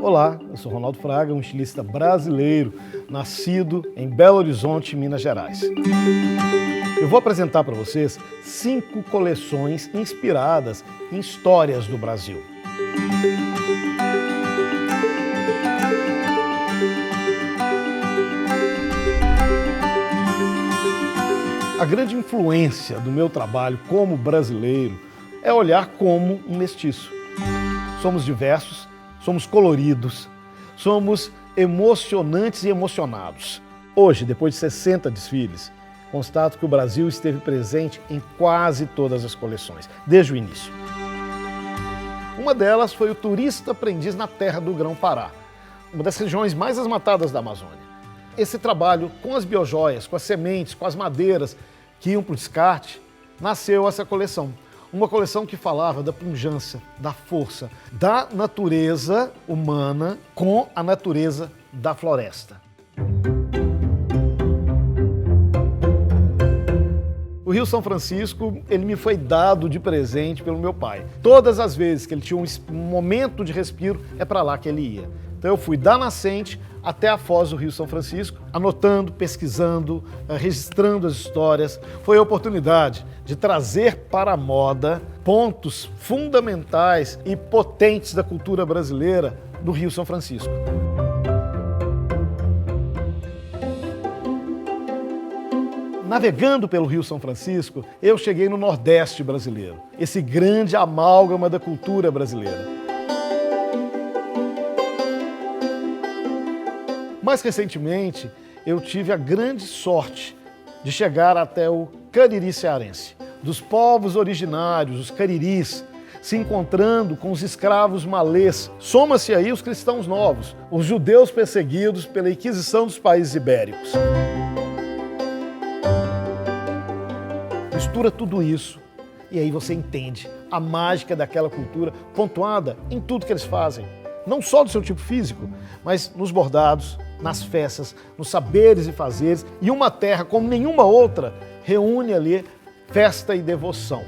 Olá, eu sou Ronaldo Fraga, um estilista brasileiro, nascido em Belo Horizonte, Minas Gerais. Eu vou apresentar para vocês 5 coleções inspiradas em histórias do Brasil. A grande influência do meu trabalho como brasileiro é olhar como um mestiço. Somos diversos, somos coloridos, somos emocionantes e emocionados. Hoje, depois de 60 desfiles, constato que o Brasil esteve presente em quase todas as coleções, desde o início. Uma delas foi o turista aprendiz na terra do Grão-Pará, uma das regiões mais asmatadas da Amazônia. Esse trabalho com as biojoias, com as sementes, com as madeiras que iam para o descarte, nasceu essa coleção. Uma coleção que falava da pujança, da força, da natureza humana com a natureza da floresta. O Rio São Francisco, ele me foi dado de presente pelo meu pai. Todas as vezes que ele tinha um momento de respiro, é para lá que ele ia. Então eu fui da nascente até a foz do Rio São Francisco, anotando, pesquisando, registrando as histórias. Foi a oportunidade de trazer para a moda pontos fundamentais e potentes da cultura brasileira do Rio São Francisco. Navegando pelo Rio São Francisco, eu cheguei no Nordeste brasileiro, esse grande amálgama da cultura brasileira. Mais recentemente, eu tive a grande sorte de chegar até o Cariri cearense, dos povos originários, os cariris, se encontrando com os escravos malês. Soma-se aí os cristãos novos, os judeus perseguidos pela Inquisição dos países ibéricos. Mistura tudo isso e aí você entende a mágica daquela cultura pontuada em tudo que eles fazem. Não só do seu tipo físico, mas nos bordados, nas festas, nos saberes e fazeres. E uma terra como nenhuma outra reúne ali festa e devoção.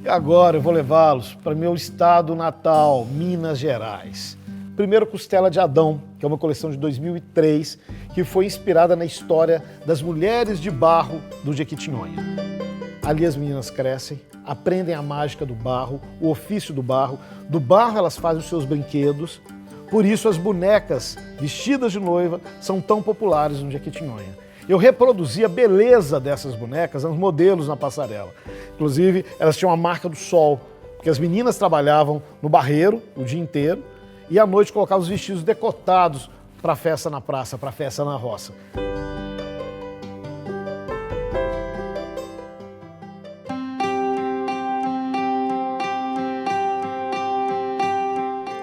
E agora eu vou levá-los para meu estado natal, Minas Gerais. Primeiro, Costela de Adão, que é uma coleção de 2003, que foi inspirada na história das mulheres de barro do Jequitinhonha. Ali as meninas crescem, aprendem a mágica do barro, o ofício do barro. Do barro elas fazem os seus brinquedos, por isso as bonecas vestidas de noiva são tão populares no Jequitinhonha. Eu reproduzi a beleza dessas bonecas nos modelos na passarela. Inclusive, elas tinham a marca do sol, porque as meninas trabalhavam no barreiro o dia inteiro, e à noite colocavam os vestidos decotados para a festa na praça, para a festa na roça.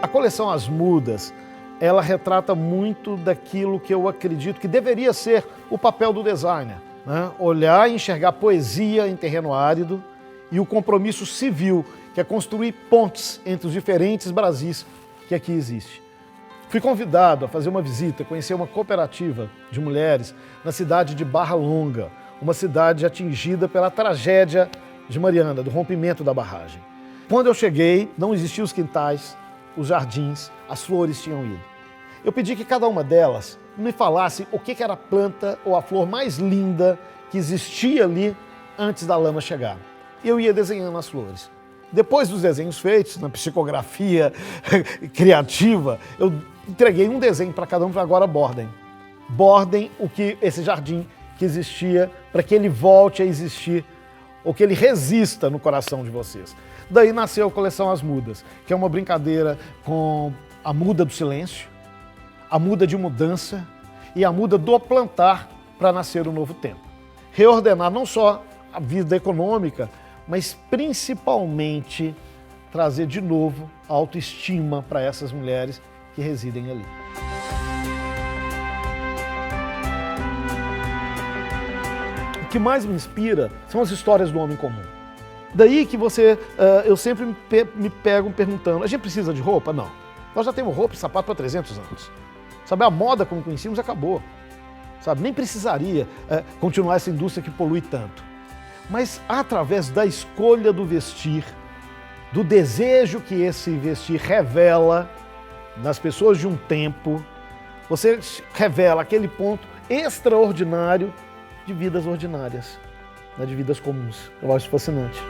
A coleção As Mudas, ela retrata muito daquilo que eu acredito que deveria ser o papel do designer, né? Olhar e enxergar poesia em terreno árido e o compromisso civil, que é construir pontes entre os diferentes Brasis que aqui existe. Fui convidado a fazer uma visita, conhecer uma cooperativa de mulheres na cidade de Barra Longa, uma cidade atingida pela tragédia de Mariana, do rompimento da barragem. Quando eu cheguei, não existiam os quintais, os jardins, as flores tinham ido. Eu pedi que cada uma delas me falasse o que era a planta ou a flor mais linda que existia ali antes da lama chegar. E eu ia desenhando as flores. Depois dos desenhos feitos, na psicografia criativa, eu entreguei um desenho para cada um para agora bordem. Bordem esse jardim que existia, para que ele volte a existir, ou que ele resista no coração de vocês. Daí nasceu a coleção As Mudas, que é uma brincadeira com a muda do silêncio, a muda de mudança e a muda do plantar para nascer um novo tempo. Reordenar não só a vida econômica, mas principalmente trazer de novo a autoestima para essas mulheres que residem ali. O que mais me inspira são as histórias do homem comum. Daí que eu sempre me pego perguntando, a gente precisa de roupa? Não. Nós já temos roupa e sapato para 300 anos. Sabe, a moda como conhecíamos acabou. sabe? Nem precisaria continuar essa indústria que polui tanto. Mas através da escolha do vestir, do desejo que esse vestir revela nas pessoas de um tempo, você revela aquele ponto extraordinário de vidas ordinárias, de vidas comuns. Eu acho fascinante.